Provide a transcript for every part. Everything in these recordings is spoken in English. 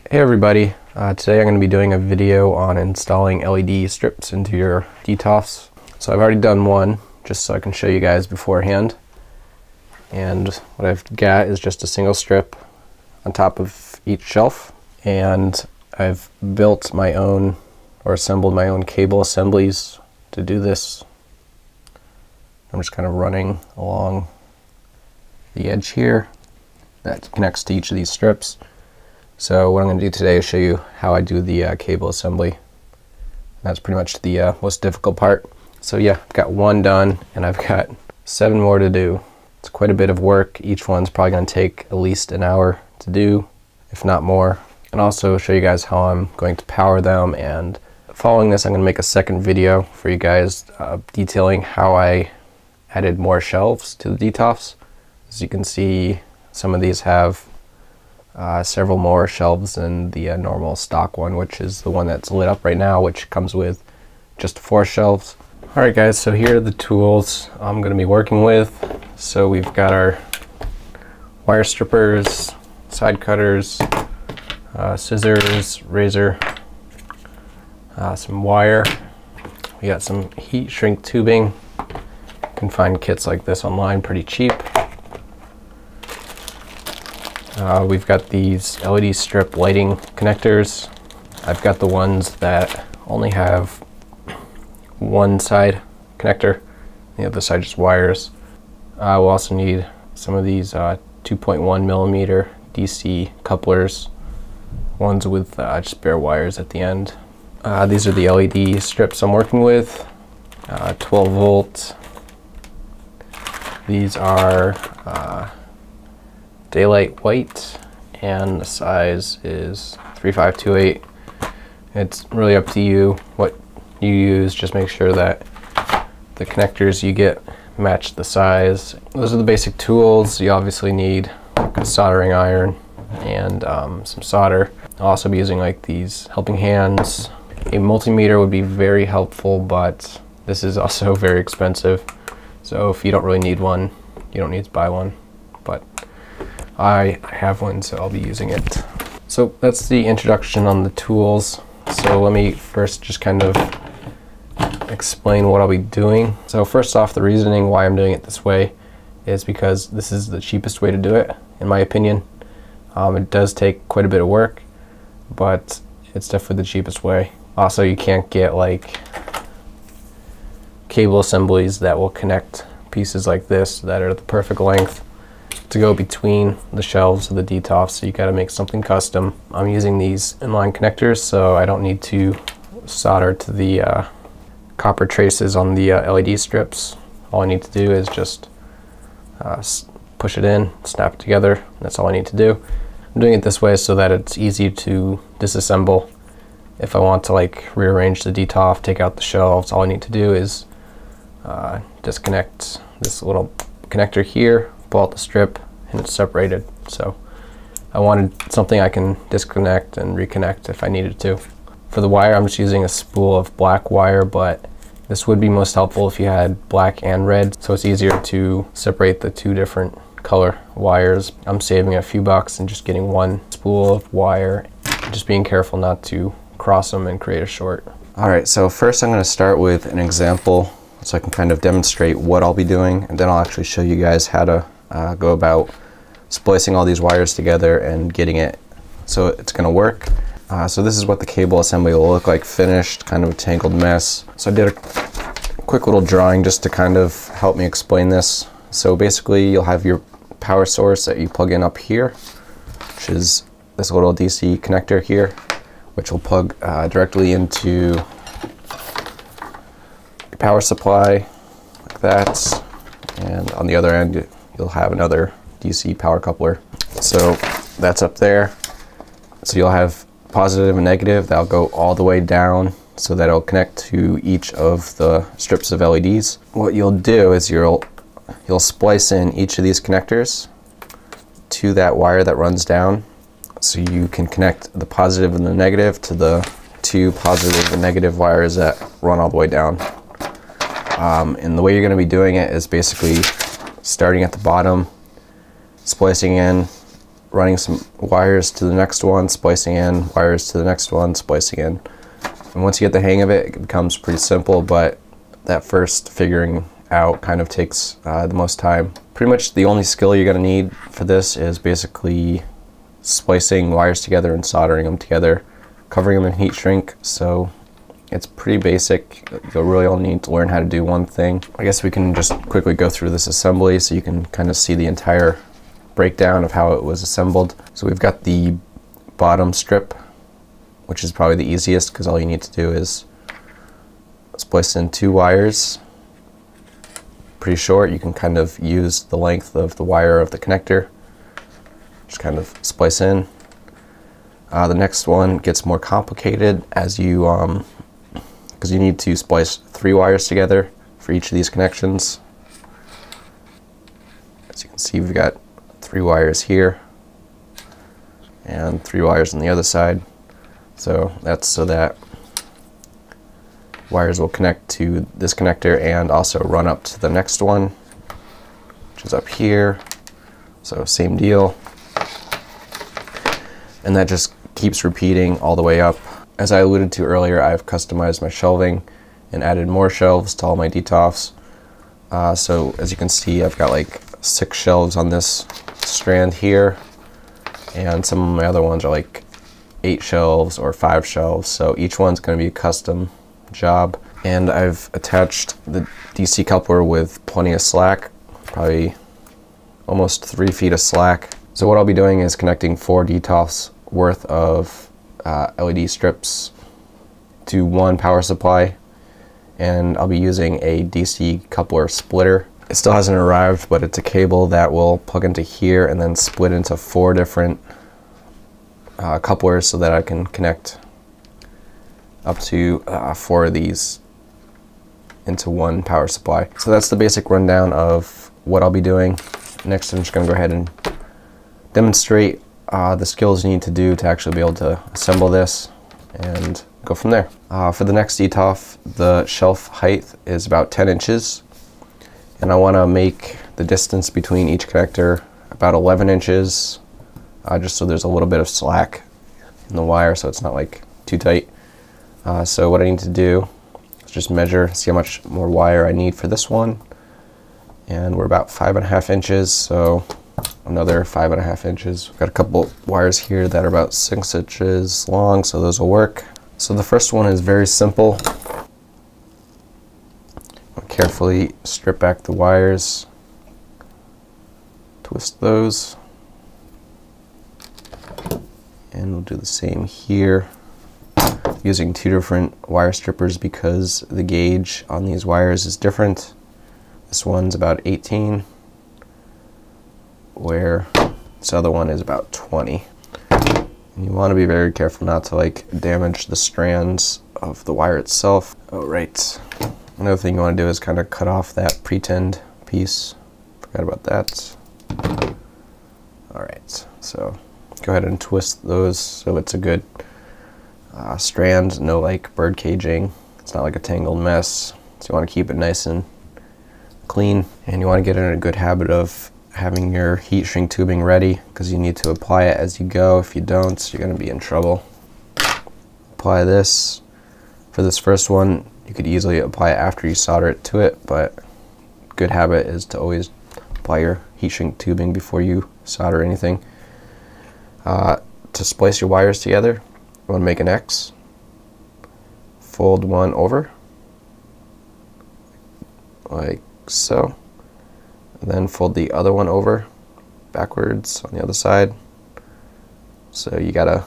Hey everybody, today I'm going to be doing a video on installing LED strips into your Detolfs. So I've already done one, just so I can show you guys beforehand. And what I've got is just a single strip on top of each shelf. And I've built my own, or assembled my own cable assemblies to do this. I'm just kind of running along the edge here that connects to each of these strips. So what I'm going to do today is show you how I do the cable assembly. That's pretty much the most difficult part. So yeah, I've got one done and I've got 7 more to do. It's quite a bit of work. Each one's probably going to take at least an hour to do, if not more. And also show you guys how I'm going to power them, and following this I'm going to make a second video for you guys detailing how I added more shelves to the Detolfs. As you can see, some of these have several more shelves than the normal stock one, which is the one that's lit up right now, which comes with just 4 shelves. Alright guys, so here are the tools I'm going to be working with. So we've got our wire strippers, side cutters, scissors, razor, some wire. We got some heat shrink tubing. You can find kits like this online pretty cheap. We've got these LED strip lighting connectors. I've got the ones that only have one side connector, the other side just wires. We'll also need some of these 2.1 millimeter DC couplers, ones with just bare wires at the end. These are the LED strips I'm working with, 12 volt. These are daylight white, and the size is 3528. It's really up to you what you use. Just make sure that the connectors you get match the size. Those are the basic tools. You obviously need like a soldering iron and some solder. I'll also be using like these helping hands. A multimeter would be very helpful, but this is also very expensive. So if you don't really need one, you don't need to buy one. But I have one, so I'll be using it. So that's the introduction on the tools. So let me first just kind of explain what I'll be doing. So first off, the reasoning why I'm doing it this way is because this is the cheapest way to do it, in my opinion. It does take quite a bit of work, but it's definitely the cheapest way. Also, you can't get like cable assemblies that will connect pieces like this that are the perfect length to go between the shelves of the Detolf, so you got to make something custom. I'm using these inline connectors, so I don't need to solder to the copper traces on the LED strips. All I need to do is just push it in, snap it together. That's all I need to do. I'm doing it this way so that it's easy to disassemble. If I want to like rearrange the Detolf, take out the shelves, all I need to do is disconnect this little connector here, pull out the strip, and it's separated. So I wanted something I can disconnect and reconnect if I needed to. For the wire, I'm just using a spool of black wire, but this would be most helpful if you had black and red, so it's easier to separate the 2 different color wires. I'm saving a few bucks and just getting one spool of wire, just being careful not to cross them and create a short. Alright, so first I'm going to start with an example so I can kind of demonstrate what I'll be doing, and then I'll actually show you guys how to go about splicing all these wires together and getting it so it's going to work. So this is what the cable assembly will look like finished, kind of a tangled mess. So I did a quick little drawing just to kind of help me explain this. So basically you'll have your power source that you plug in up here, which is this little DC connector here, which will plug directly into your power supply like that, and on the other end you'll have another DC power coupler. So that's up there. So you'll have positive and negative that'll go all the way down, so that it'll connect to each of the strips of LEDs. What you'll do is you'll splice in each of these connectors to that wire that runs down, so you can connect the positive and the negative to the 2 positive and negative wires that run all the way down. And the way you're going to be doing it is basically starting at the bottom, splicing in running some wires to the next one, splicing in, wires to the next one, splicing in. And once you get the hang of it, it becomes pretty simple, but that first figuring out kind of takes the most time. Pretty much the only skill you're going to need for this is basically splicing wires together and soldering them together, covering them in heat shrink. So it's pretty basic. You'll really only need to learn how to do one thing. I guess we can just quickly go through this assembly so you can kind of see the entire breakdown of how it was assembled. So we've got the bottom strip, which is probably the easiest because all you need to do is splice in 2 wires. Pretty short. You can kind of use the length of the wire of the connector. Just kind of splice in. The next one gets more complicated as you, because you need to splice 3 wires together for each of these connections. As you can see, we've got 3 wires here and 3 wires on the other side. So that's so that wires will connect to this connector and also run up to the next one, which is up here. So same deal. And that just keeps repeating all the way up. As I alluded to earlier, I've customized my shelving and added more shelves to all my Detolfs. So as you can see, I've got like 6 shelves on this strand here, and some of my other ones are like 8 shelves or 5 shelves. So each one's going to be a custom job. And I've attached the DC coupler with plenty of slack, probably almost 3 feet of slack. So what I'll be doing is connecting 4 Detolfs worth of LED strips to one power supply, and I'll be using a DC coupler splitter. It still hasn't arrived, but it's a cable that will plug into here and then split into 4 different couplers so that I can connect up to 4 of these into one power supply. So that's the basic rundown of what I'll be doing. Next, I'm just going to go ahead and demonstrate the skills you need to do to actually be able to assemble this and go from there. For the next Detolf, the shelf height is about 10 inches, and I want to make the distance between each connector about 11 inches, just so there's a little bit of slack in the wire so it's not like too tight. So what I need to do is just measure, see how much more wire I need for this one, and we're about 5.5 inches, so another 5.5 inches. We've got a couple wires here that are about 6 inches long, so those will work. So the first one is very simple. I'll carefully strip back the wires, twist those, and we'll do the same here. Using 2 different wire strippers because the gauge on these wires is different. This one's about 18, where this other one is about 20. And you want to be very careful not to like damage the strands of the wire itself. Alright, another thing you want to do is kind of cut off that pretend piece. Forgot about that. Alright, so go ahead and twist those so it's a good strand, no like bird caging. It's not like a tangled mess. So you want to keep it nice and clean, and you want to get in a good habit of having your heat shrink tubing ready because you need to apply it as you go. If you don't, you're going to be in trouble. Apply this. For this first one, you could easily apply it after you solder it to it, but good habit is to always apply your heat shrink tubing before you solder anything. To splice your wires together, you want to make an X, fold one over like so, and then fold the other one over backwards on the other side. So you got a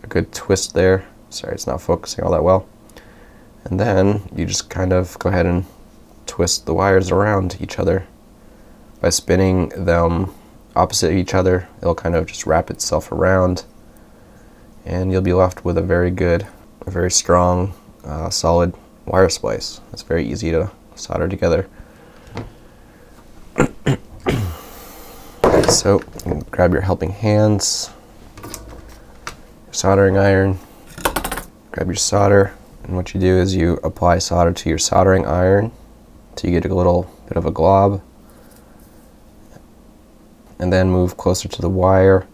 good twist there. Sorry, it's not focusing all that well. And then you just kind of go ahead and twist the wires around each other. By spinning them opposite each other, it'll kind of just wrap itself around, and you'll be left with a very strong, solid wire splice. It's very easy to solder together. So grab your helping hands, your soldering iron, grab your solder, and what you do is you apply solder to your soldering iron till you get a little bit of a glob, and then move closer to the wire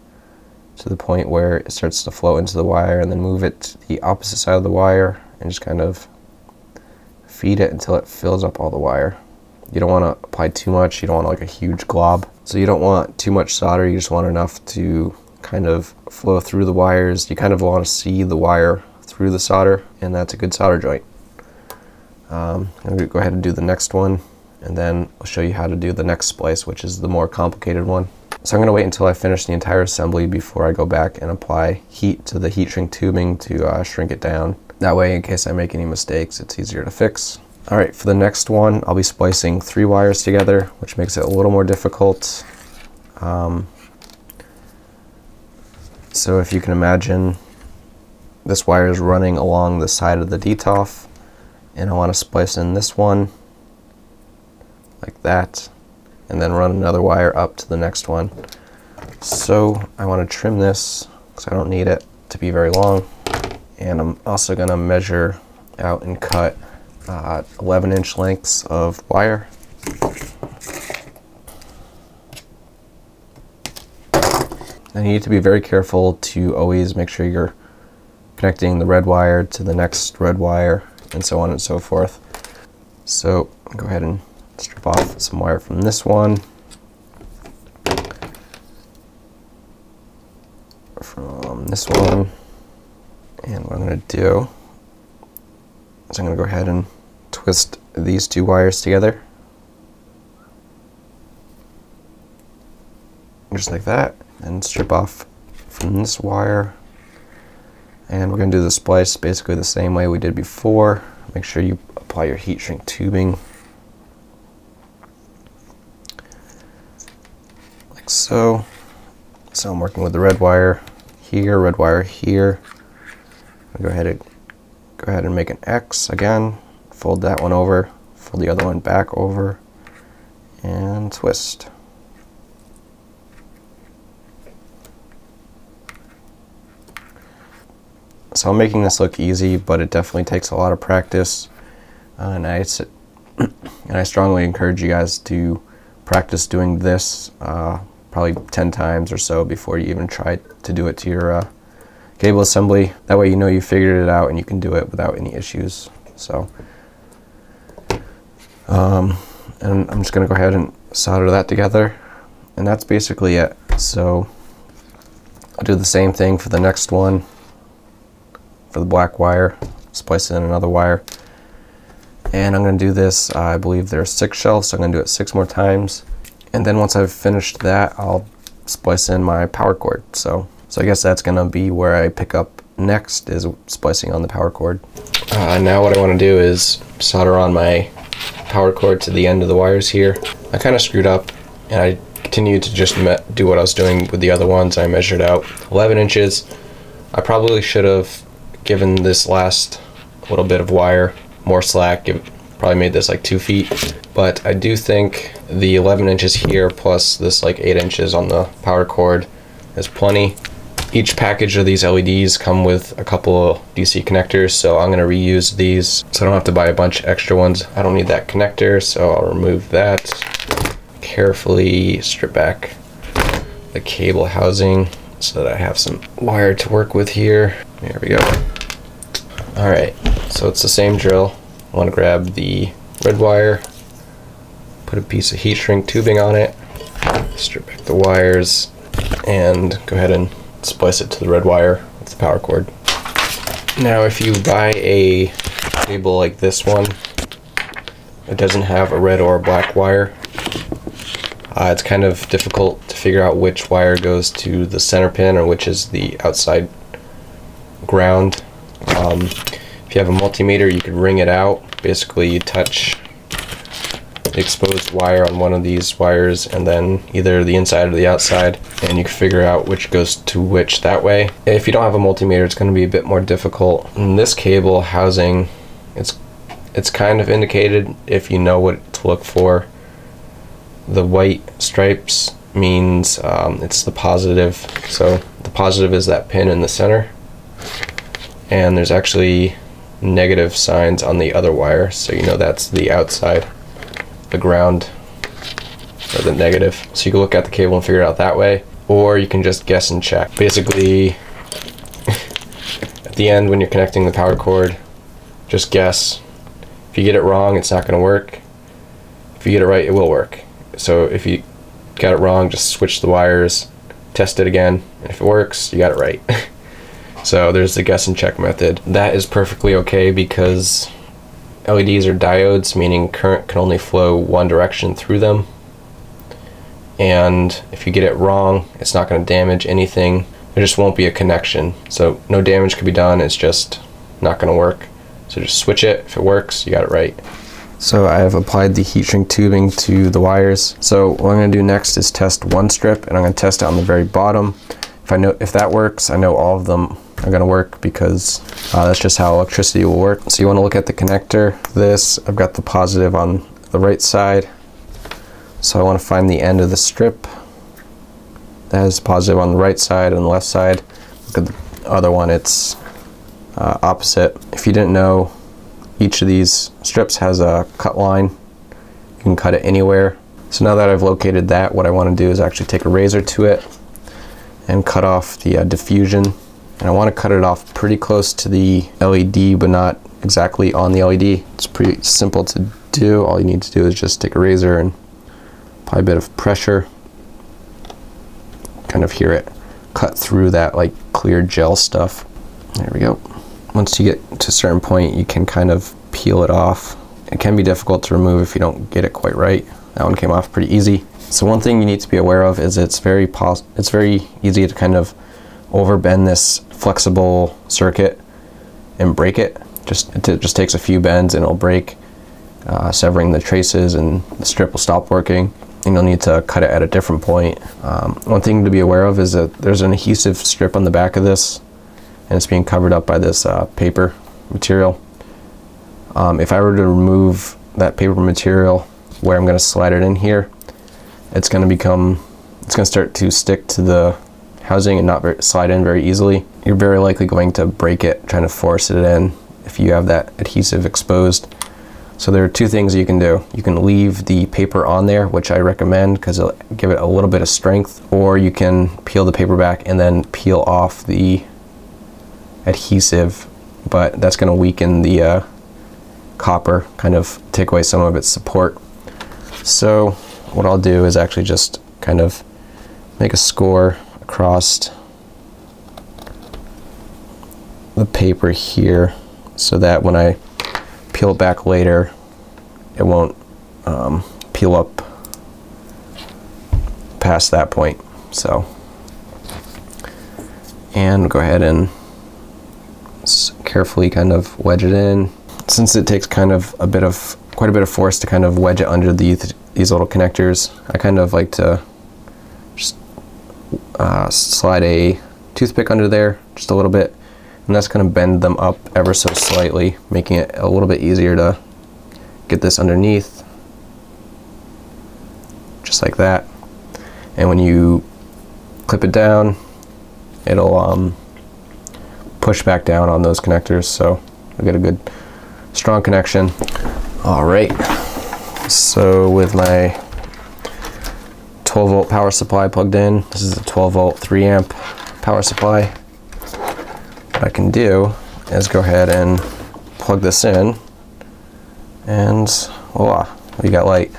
to the point where it starts to flow into the wire, and then move it to the opposite side of the wire and just kind of feed it until it fills up all the wire. You don't want to apply too much, you don't want like a huge glob. So you don't want too much solder, you just want enough to kind of flow through the wires. You kind of want to see the wire through the solder, and that's a good solder joint. I'm going to go ahead and do the next one, and then I'll show you how to do the next splice, which is the more complicated one. So I'm going to wait until I finish the entire assembly before I go back and apply heat to the heat shrink tubing to shrink it down. That way, in case I make any mistakes, it's easier to fix. Alright, for the next one, I'll be splicing 3 wires together, which makes it a little more difficult. So if you can imagine, this wire is running along the side of the Detolf, and I want to splice in this one, like that, and then run another wire up to the next one. So I want to trim this, because I don't need it to be very long, and I'm also going to measure out and cut 11-inch lengths of wire. And you need to be very careful to always make sure you're connecting the red wire to the next red wire, and so on and so forth. So go ahead and strip off some wire from this one, from this one, and what I'm going to do is I'm going to go ahead and twist these 2 wires together, just like that, and strip off from this wire. And we're going to do the splice basically the same way we did before. Make sure you apply your heat shrink tubing, like so. So I'm working with the red wire here, red wire here. I'll go ahead and make an X again. Fold that one over, fold the other one back over, and twist. So I'm making this look easy, but it definitely takes a lot of practice, and I strongly encourage you guys to practice doing this probably 10 times or so before you even try to do it to your cable assembly. That way you know you figured it out and you can do it without any issues. So and I'm just going to go ahead and solder that together, and that's basically it. So I'll do the same thing for the next one. For the black wire, splice in another wire, and I'm going to do this, I believe there's 6 shelves, so I'm going to do it 6 more times, and then once I've finished that, I'll splice in my power cord. So I guess that's going to be where I pick up next, is splicing on the power cord. Now what I want to do is solder on my power cord to the end of the wires here. I kind of screwed up, and I continued to just do what I was doing with the other ones. I measured out 11 inches. I probably should have given this last little bit of wire more slack, probably made this like 2 feet, but I do think the 11 inches here plus this like 8 inches on the power cord is plenty. Each package of these LEDs come with a couple of DC connectors, so I'm going to reuse these so I don't have to buy a bunch of extra ones. I don't need that connector, so I'll remove that. Carefully strip back the cable housing so that I have some wire to work with here. There we go. Alright, so it's the same drill. I want to grab the red wire, put a piece of heat shrink tubing on it, strip back the wires, and go ahead and splice it to the red wire with the power cord. Now if you buy a cable like this one, it doesn't have a red or a black wire. It's kind of difficult to figure out which wire goes to the center pin or which is the outside ground. If you have a multimeter, you could ring it out. Basically, you touch the exposed wire on one of these wires and then either the inside or the outside, and you can figure out which goes to which that way. If you don't have a multimeter, it's going to be a bit more difficult. In this cable housing, it's kind of indicated if you know what to look for. The white stripes means it's the positive, so the positive is that pin in the center, and there's actually negative signs on the other wire, so you know that's the outside, the ground, or the negative. So you can look at the cable and figure it out that way. or you can just guess and check. Basically, at the end when you're connecting the power cord, just guess. If you get it wrong, it's not going to work. If you get it right, it will work. So if you got it wrong, just switch the wires, test it again, and if it works, you got it right. So there's the guess and check method. That is perfectly okay because LEDs are diodes, meaning current can only flow one direction through them. And if you get it wrong, it's not going to damage anything. There just won't be a connection. So no damage could be done, it's just not going to work. So just switch it. If it works, you got it right. So I have applied the heat shrink tubing to the wires. So what I'm going to do next is test one strip, and I'm going to test it on the very bottom. If that works, I know all of them are going to work because that's just how electricity will work. So you want to look at the connector. I've got the positive on the right side. So I want to find the end of the strip that has positive on the right side and the left side. Look at the other one, it's opposite. If you didn't know, each of these strips has a cut line. You can cut it anywhere. So now that I've located that, what I want to do is actually take a razor to it and cut off the diffusion. And I want to cut it off pretty close to the LED, but not exactly on the LED. It's pretty simple to do. All you need to do is just take a razor and apply a bit of pressure. Kind of hear it cut through that like clear gel stuff. There we go. Once you get to a certain point, you can kind of peel it off. It can be difficult to remove if you don't get it quite right. That one came off pretty easy. So one thing you need to be aware of is it's very easy to kind of overbend this flexible circuit and break it. It just takes a few bends and it'll break, severing the traces, and the strip will stop working, and you'll need to cut it at a different point. One thing to be aware of is that there's an adhesive strip on the back of this, and it's being covered up by this paper material. If I were to remove that paper material where I'm going to slide it in here, it's going to start to stick to the housing and not slide in very easily. You're very likely going to break it trying to force it in if you have that adhesive exposed. So there are two things you can do. You can leave the paper on there, which I recommend because it'll give it a little bit of strength, or you can peel the paper back and then peel off the adhesive, but that's going to weaken the copper, kind of take away some of its support. So what I'll do is actually just kind of make a score across the paper here so that when I peel it back later, it won't peel up past that point. So, and go ahead and carefully kind of wedge it in. Since it takes kind of quite a bit of force to kind of wedge it under these little connectors, I kind of like to just slide a toothpick under there just a little bit, and that's going to bend them up ever so slightly, making it a little bit easier to get this underneath, just like that. And when you clip it down, it'll push back down on those connectors, so you'll get a good strong connection. All right, so with my 12-volt power supply plugged in, this is a 12-volt 3-amp power supply. What I can do is go ahead and plug this in, and voila, we got light.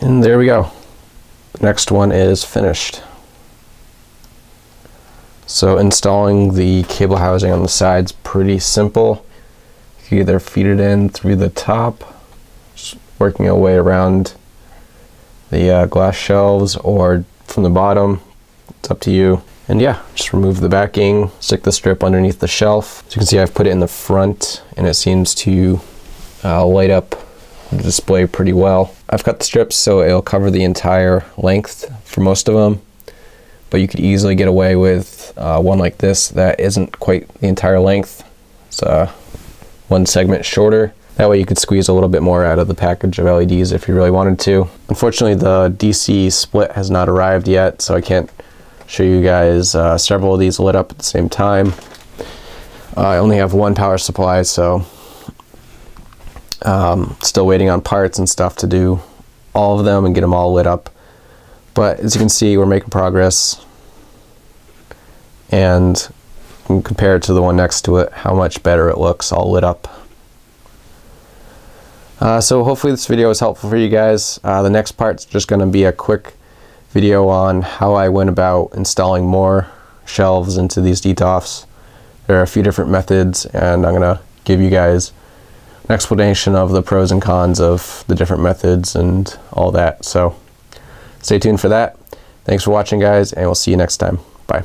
And there we go. The next one is finished. So installing the cable housing on the side's pretty simple. You can either feed it in through the top, just working your way around the glass shelves, or from the bottom. It's up to you. And yeah, just remove the backing, stick the strip underneath the shelf. As you can see, I've put it in the front, and it seems to light up the display pretty well. I've cut the strips so it'll cover the entire length for most of them, but you could easily get away with one like this that isn't quite the entire length. It's one segment shorter. That way you could squeeze a little bit more out of the package of LEDs if you really wanted to. Unfortunately, the DC split has not arrived yet, so I can't show you guys several of these lit up at the same time. I only have one power supply, so still waiting on parts and stuff to do all of them and get them all lit up. But as you can see, we're making progress, and you can compare it to the one next to it, how much better it looks all lit up. So hopefully this video was helpful for you guys. The next part's just going to be a quick video on how I went about installing more shelves into these Detolfs. There are a few different methods, and I'm going to give you guys an explanation of the pros and cons of the different methods and all that. So stay tuned for that. Thanks for watching, guys, and we'll see you next time. Bye.